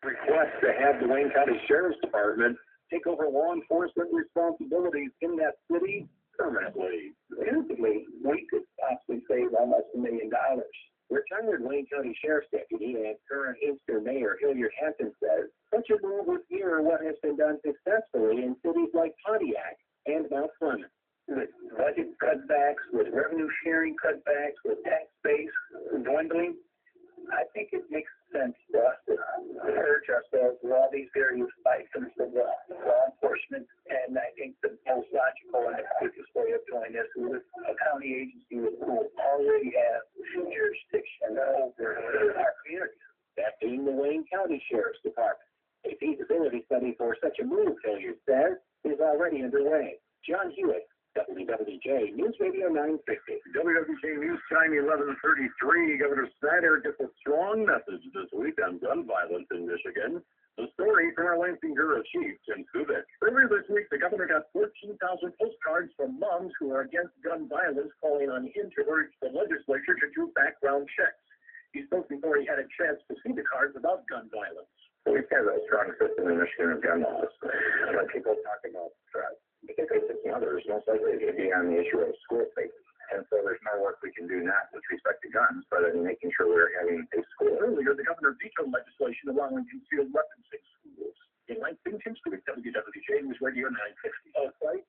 Request to have the Wayne County Sheriff's Department take over law enforcement responsibilities in that city permanently. Instantly, we could possibly save almost $1 million. Retired Wayne County Sheriff's Deputy and current Inkster Mayor Hilliard Hampton says such a move would mirror what has been done successfully in cities like Pontiac and Mount Clemens. With budget cutbacks, with revenue sharing cutbacks, with tax base dwindling, I think it makes sense for us to urge ourselves with all these various items of law enforcement. And I think the most logical and the quickest way of doing this is with a county agency who already has jurisdiction over our communities. That being the Wayne County Sheriff's Department. A feasibility study for such a move, Hilliard says, is already underway. John Hewitt, WWJ News Radio 950. WWJ News Time 11:33. Governor Snyder gets a strong message this week on gun violence in Michigan. The story from our Lansing Bureau Chief, Tim Kubik. Earlier this week, the governor got 14,000 postcards from moms who are against gun violence, calling on him to urge the legislature to do background checks. He spoke before he had a chance to see the cards about gun violence. We've had a strong system in Michigan of gun laws. When people talk about particularly others, most likely it could be on the issue of school safety. And so there's more work we can do not with respect to guns, but in making sure we're having a school. Earlier, the governor vetoed legislation allowing concealed weapons in schools. In Lansing, Tim Stewart, WWJ News Radio 950.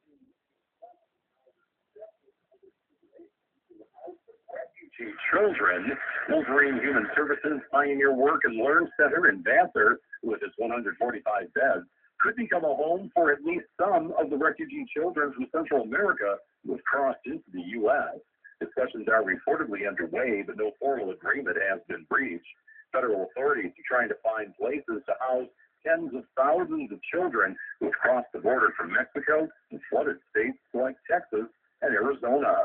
Refugee children. Wolverine Human Services Pioneer Work and Learn Center in Vassar, with its 145 beds, could become a home for at least some of the refugee children from Central America who have crossed into the U.S. Discussions are reportedly underway, but no formal agreement has been reached. Federal authorities are trying to find places to house tens of thousands of children who have crossed the border from Mexico and flooded states like Texas and Arizona.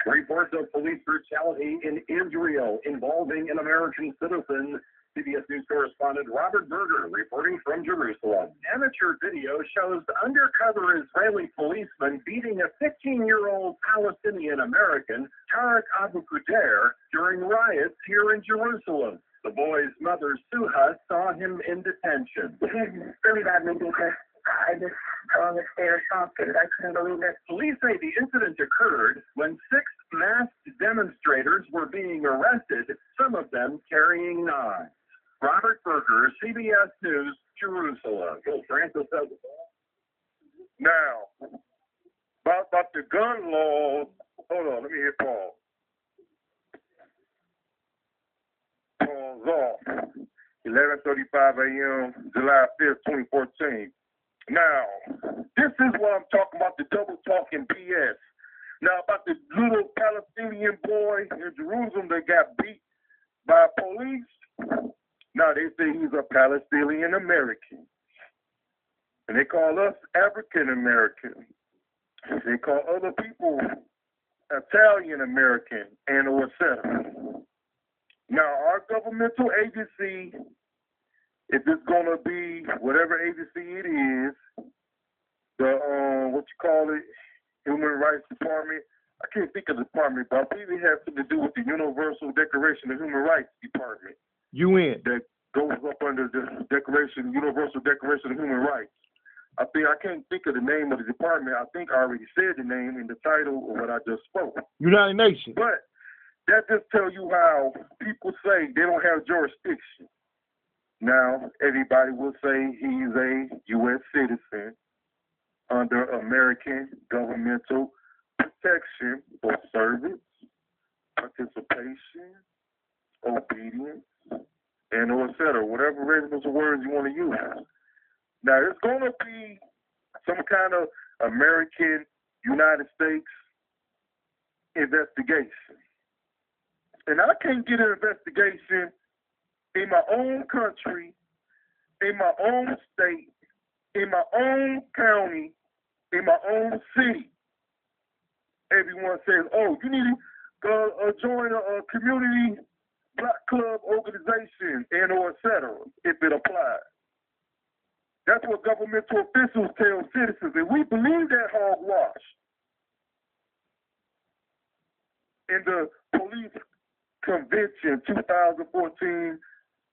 Reports of police brutality in Israel involving an American citizen. CBS News correspondent Robert Berger reporting from Jerusalem. Amateur video shows undercover Israeli policemen beating a 15-year-old Palestinian American, Tarek Abu Qudair, during riots here in Jerusalem. The boy's mother, Suha, saw him in detention. He's really badly beaten. I just saw him stare shocked. I couldn't believe it. Police say the incident occurred when 6 masked demonstrators were being arrested, some of them carrying knives. Robert Berger, CBS News, Jerusalem. Francis says. Now, about the gun laws, hold on, let me hit pause. Pause off. 11:35 a.m., July 5th, 2014. Now, this is what I'm talking about, the double talking BS. Now, about the little Palestinian boy in Jerusalem that got beat by police. Now, they say he's a Palestinian American. And they call us African American. They call other people Italian American and or etc. Now, our governmental agency, if it's going to be whatever agency it is, the, what you call it, Human Rights Department, I can't think of the department, but I believe it has something to do with the Universal Declaration of Human Rights Department. UN. That goes up under the Universal Declaration of Human Rights. I can't think of the name of the department. I think I already said the name in the title of what I just spoke. United Nations. But that just tells you how people say they don't have jurisdiction. Now, everybody will say he's a U.S. citizen under American governmental protection for service, participation, obedience, and or et cetera, whatever reasonable words you want to use. Now, it's going to be some kind of American United States investigation. And I can't get an investigation in my own country, in my own state, in my own county, in my own city. Everyone says, oh, you need to join a community black club organization and or et cetera, if it applies. That's what governmental officials tell citizens, and we believe that hogwash. In the police convention, 2014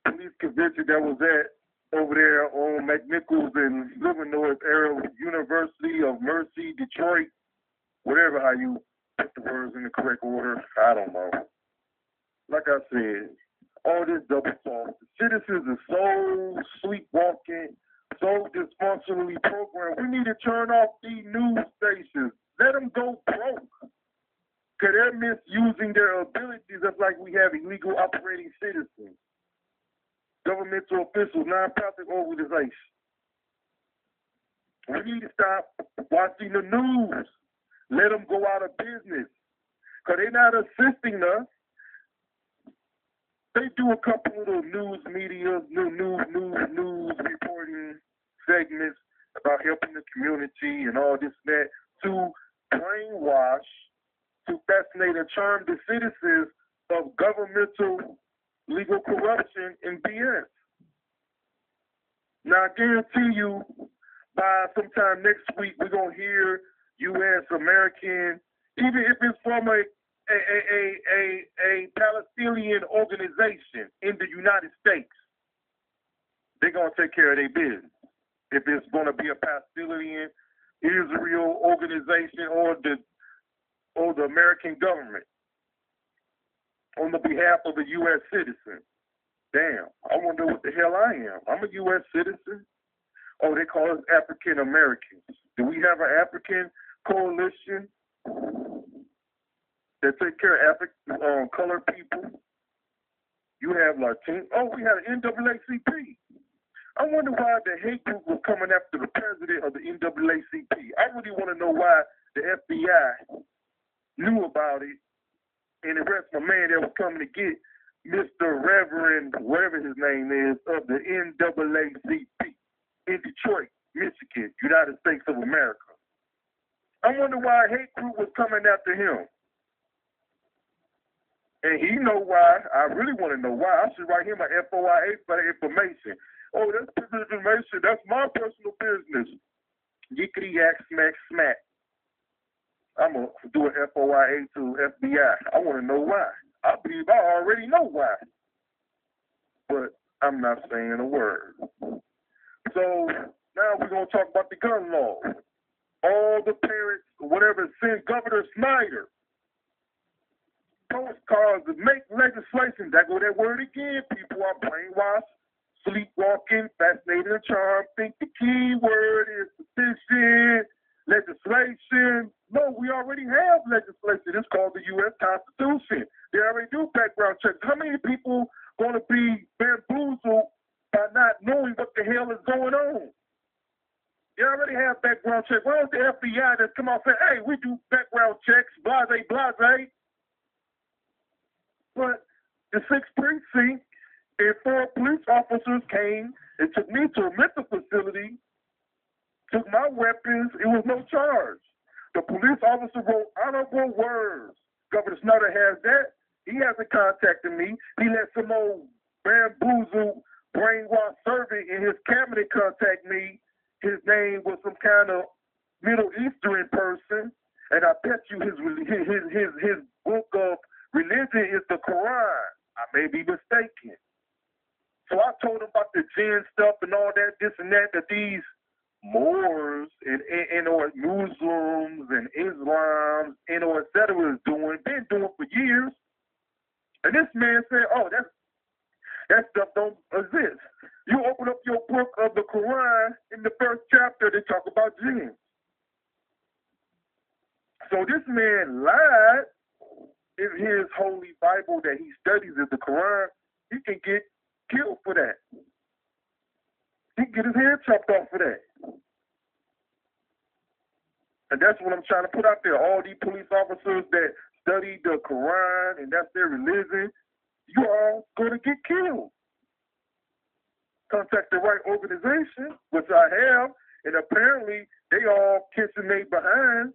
police convention that was at over there on McNichols and Livernois area, University of Mercy, Detroit, whatever how you put the words in the correct order, I don't know. Like I said, all this double talk. The citizens are so sleepwalking, so dysfunctionally programmed. We need to turn off these news stations. Let them go broke. Because they're misusing their abilities just like we have illegal operating citizens, governmental officials, nonprofit organizations. We need to stop watching the news. Let them go out of business. Because they're not assisting us. They do a couple of little news media, news reporting segments about helping the community and all this and that to brainwash, to fascinate and charm the citizens of governmental legal corruption and BS. Now, I guarantee you, by sometime next week, we're going to hear U.S. American, even if it's from a Palestinian organization in the United States, they're going to take care of their business. If it's going to be a Palestinian Israel organization or the American government on the behalf of a U.S. citizen. Damn, I wonder what the hell I am. I'm a U.S. citizen. Oh, they call us African Americans. Do we have an African coalition that take care of African colored people? You have Latino. Oh, we have NAACP. I wonder why the hate group was coming after the president of the NAACP. I really want to know why the FBI knew about it and arrested my man that was coming to get Mr. Reverend, whatever his name is, of the NAACP in Detroit, Michigan, United States of America. I wonder why a hate group was coming after him. And he know why. I really want to know why. I should write him an FOIA for the information. Oh, that's personal information. That's my personal business. Yickety yak smack smack. I'm going to do an FOIA to FBI. I want to know why. I believe I already know why. But I'm not saying a word. So now we're going to talk about the gun law. All the parents, whatever, send Governor Snyder postcards to make legislation. That go that word again. People are brainwashed, sleepwalking, fascinated and charmed. Think the key word is petition, legislation. No, we already have legislation. It's called the U.S. Constitution. They already do background checks. How many people going to be bamboozled by not knowing what the hell is going on? They already have background checks. Why don't the FBI just come out and say, hey, we do background checks, blase, blase? But the 6th precinct and 4 police officers came and took me to a mental facility, took my weapons. It was no charge. The police officer wrote honorable words. Governor Snyder has that. He hasn't contacted me. He let some old bamboozled, brainwashed servant in his cabinet contact me. His name was some kind of Middle Eastern person, and I bet you his book of religion is the Quran. I may be mistaken. So I told him about the jinn stuff and all that, this and that these Moors and or Muslims and Islam and or et cetera is doing, been doing for years. And this man said, oh, that stuff don't exist. You open up your book of the Quran, in the first chapter, they talk about jinns. So this man lied. In his holy Bible that he studies is the Quran, he can get killed for that. He can get his head chopped off for that. And that's what I'm trying to put out there. All these police officers that study the Quran and that's their religion, you all going to get killed. Contact the right organization, which I have, and apparently they all kissing their behind,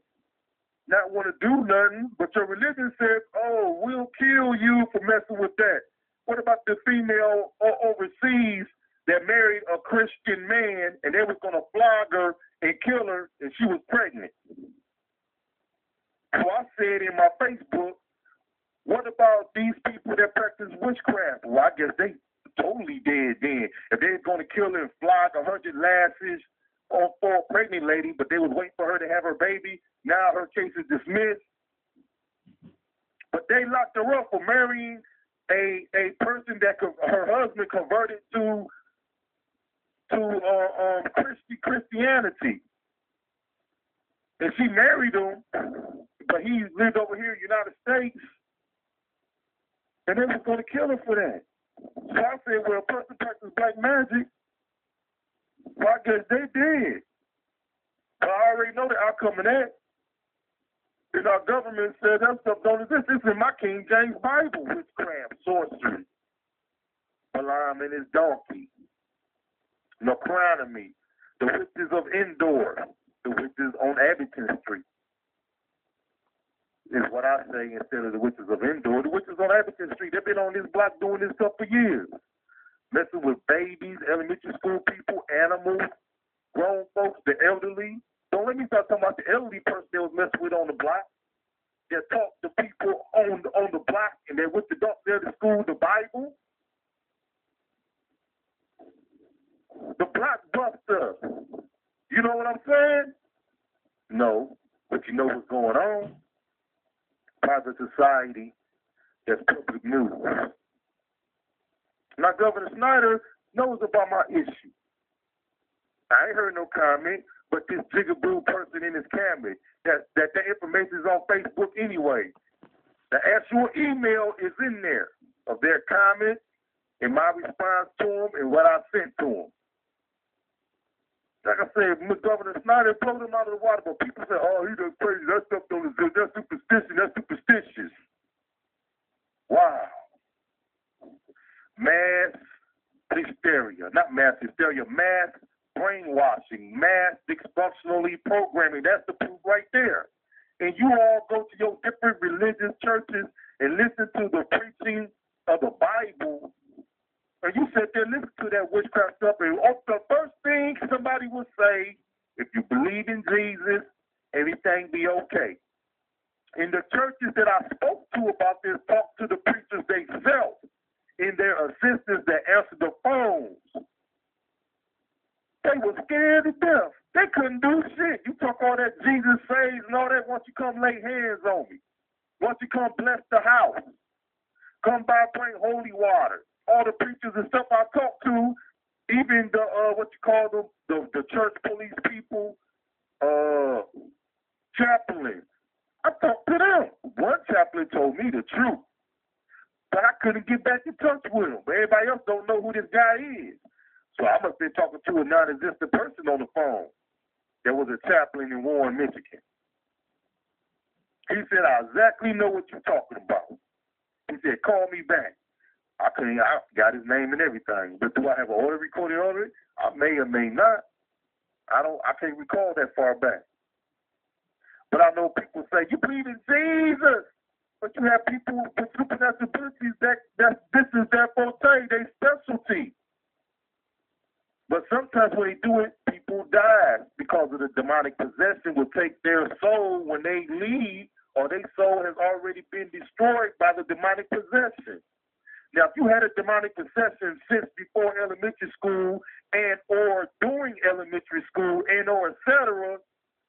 not want to do nothing, but your religion says, oh, we'll kill you for messing with that. What about the female overseas that married a Christian man and they was going to flog her and kill her and she was pregnant? So I said in my Facebook, what about these people that practice witchcraft? Well, I guess they totally dead then. If they was going to kill her and flog 100 lashes for a pregnant lady, but they was waiting for her to have her baby, now her case is dismissed. But they locked her up for marrying a person that her husband converted to Christianity. And she married him, but he lived over here in the United States. And they was going to kill her for that. So I said, well, a person practices black magic. Well, I guess they did. But I already know the outcome of that. And our government said that stuff don't exist. This is in my King James Bible, witchcraft, sorcery, Balaam and his donkey, Necronomy, the witches of Endor, the witches on Abington Street. Is what I say instead of the witches of Endor. The witches on Abington Street, they've been on this block doing this stuff for years. Messing with babies, elementary school people, animals, grown folks, the elderly. Don't let me start talking about the elderly person they was messing with on the block. They talk to people on the block and they went to there to school the Bible. The blockbuster. You know what I'm saying? No, but you know what's going on. Private society, that's public news. Now, Governor Snyder knows about my issue. I ain't heard no comment, but this jigaboo person in his cabinet, that information is on Facebook anyway. The actual email is in there of their comment and my response to them and what I sent to them. Like I said, Governor Snyder blew them out of the water, but people say, oh, he does crazy. That stuff don't exist. That's superstition. That's superstitious. Wow. Mass hysteria. Not mass hysteria. Mass brainwashing. Mass dysfunctionally programming. That's the proof right there. And you all go to your different religious churches and listen to the preaching of the Bible. And you sit there and listen to that witchcraft stuff, and the first thing somebody will say, if you believe in Jesus, everything be okay. In the churches that I spoke to about this, talked to the preachers themselves, in their assistants that answered the phones. They were scared to death. They couldn't do shit. You talk all that Jesus saves and all that, once you come lay hands on me. Once you come bless the house. Come by, bring holy water. All the preachers and stuff I talked to, even the what you call them, the church police people, chaplains. I talked to them. One chaplain told me the truth, but I couldn't get back in touch with him. But everybody else don't know who this guy is, so I must have been talking to a non-existent person on the phone. There was a chaplain in Warren, Michigan. He said, I exactly know what you're talking about. He said, call me back. I got his name and everything, but do I have an order recording on it? I may or may not. I can't recall that far back. But I know people say, you believe in Jesus, but you have people with supernatural abilities this is their forte, their specialty. But sometimes when they do it, people die because of the demonic possession will take their soul when they leave, or their soul has already been destroyed by the demonic possession. Now, if you had a demonic possession since before elementary school and or during elementary school and or et cetera,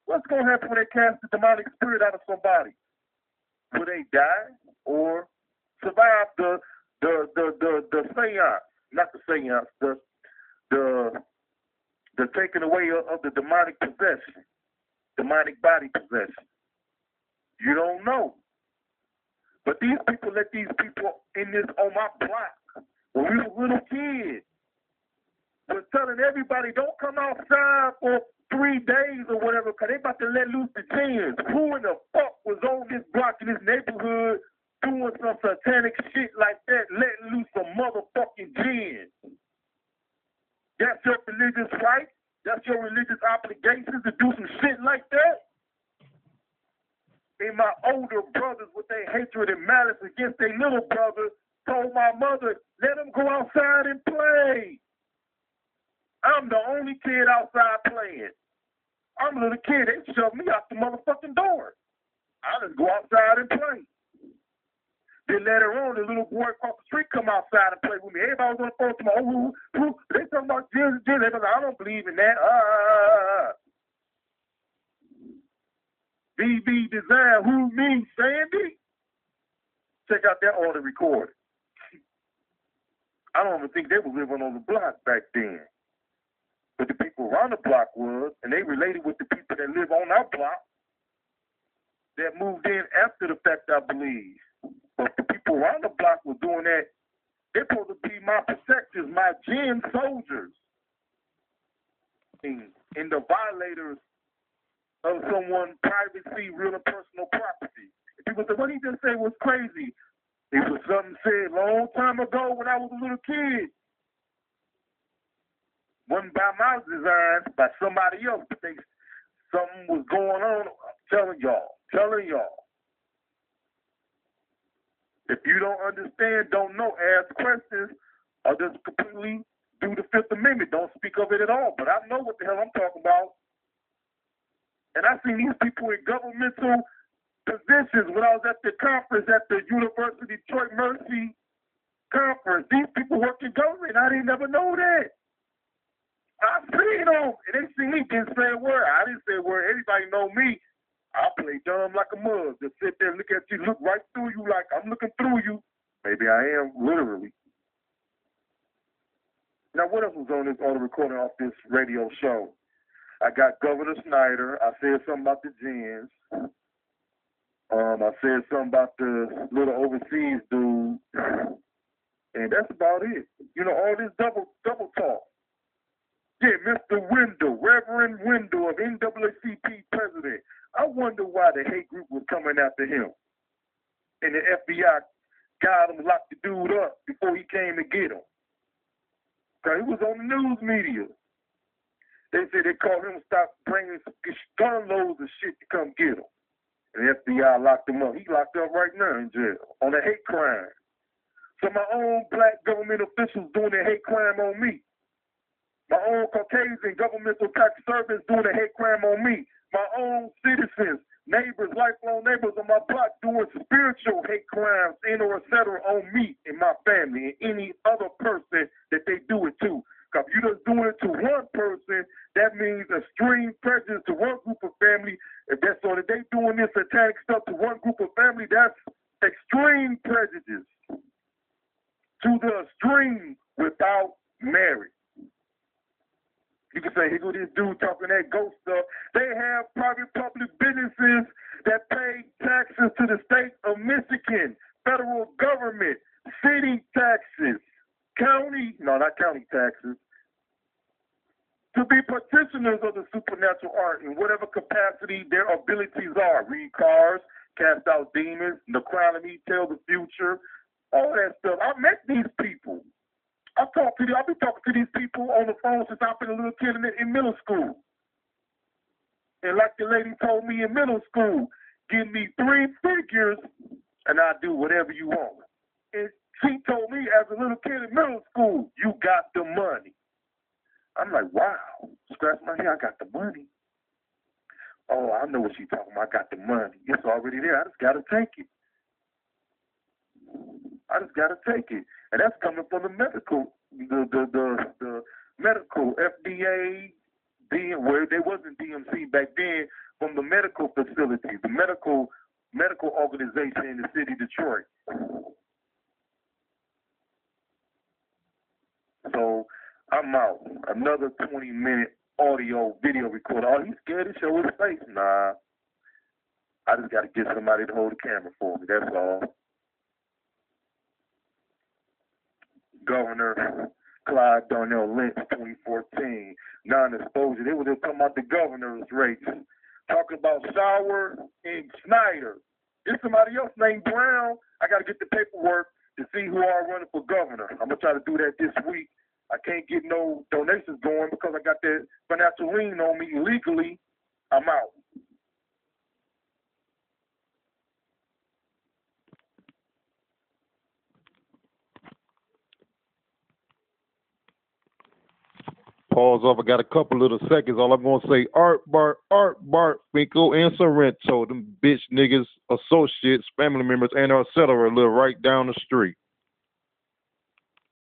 what's going to happen when they cast the demonic spirit out of somebody? Will they die or survive the seance? Not the seance, the taking away of the demonic possession, demonic body possession. You don't know. But these people let these people in this on my block when we were little kids was telling everybody don't come outside for 3 days or whatever because they about to let loose the jinns. Who in the fuck was on this block in this neighborhood doing some satanic shit like that, letting loose some motherfucking jinns? That's your religious right? That's your religious obligation to do some shit like that? And my older brothers with their hatred and malice against their little brother told my mother, let them go outside and play. I'm the only kid outside playing. I'm a little kid. They shoved me out the motherfucking door. I just go outside and play. Then later on, the little boy across the street come outside and play with me. Everybody was on the phone to me, oh, who? They talking about Jesus. They was like, I don't believe in that. BB Design, who me, Sandy? Check out that audio recording. I don't even think they were living on the block back then. But the people around the block was, and they related with the people that live on our block that moved in after the fact, I believe. But the people around the block were doing that. They're supposed to be my protectors, my gin soldiers, and the violators of someone's privacy, real and personal property. And people say, what he just said was crazy. It was something said a long time ago when I was a little kid. Wasn't by my design, by somebody else. But something was going on. I'm telling y'all. If you don't understand, don't know, ask questions, or just completely do the Fifth Amendment. Don't speak of it at all. But I know what the hell I'm talking about. And I seen these people in governmental positions when I was at the conference at the University Detroit Mercy conference. These people work in government. I didn't never know that. I seen them, and they see me, didn't say a word. I didn't say a word. Everybody know me. I play dumb like a mug. Just sit there and look at you, look right through you like I'm looking through you. Maybe I am, literally. Now, what else was on this audio recording off this radio show? I got Governor Snyder. I said something about the gins. I said something about the little overseas dude. And that's about it. You know, all this double talk. Yeah, Mr. Wendell, Reverend Wendell of NAACP president. I wonder why the hate group was coming after him. And the FBI got him, locked the dude up before he came to get him. Because he was on the news media. They said they called him to stop bringing gun loads of shit to come get him. And the FBI locked him up. He locked up right now in jail on a hate crime. So my own black government officials doing a hate crime on me. My own Caucasian governmental tax service doing a hate crime on me. My own citizens, neighbors, lifelong neighbors on my block doing spiritual hate crimes and or et cetera on me and my family and any other person that they do it to. Because if you're just doing it to one person, that means extreme prejudice to one group of family. If that's so that they doing this satanic stuff to one group of family, that's extreme prejudice to the extreme without merit. You can say, here go this dude talking that ghost stuff. They have private public businesses that pay taxes to the state of Michigan, federal government, city taxes, not county taxes, to be practitioners of the supernatural art in whatever capacity their abilities are. Read cards, cast out demons, necronomy, tell the future, all that stuff. I met these people. I've been talking to these people on the phone since I've been a little kid in middle school. And like the lady told me in middle school, give me 3 figures and I'll do whatever you want. And she told me as a little kid in middle school, you got the money. I'm like, wow. Scratch my head, I got the money. Oh, I know what she's talking about. I got the money. It's already there. I just got to take it. And that's coming from the medical, the medical FDA, where there wasn't DMC back then, from the medical facility, the medical organization in the city of Detroit. So I'm out. Another 20-minute audio video recorder. Oh, he's scared to show his face. Nah. I just got to get somebody to hold the camera for me. That's all. Governor Clyde Darnell Lynch, 2014, non-exposure. They were just talking about the governor's race, talking about Sauer and Snyder. There's somebody else named Brown. I got to get the paperwork to see who are running for governor. I'm going to try to do that this week. I can't get no donations going because I got that financial lien on me illegally. I'm out. pause off. I got a couple little seconds. All I'm going to say, Art, Bart, Finkel, and Sorrento, them bitch niggas, associates, family members, and et cetera, live right down the street.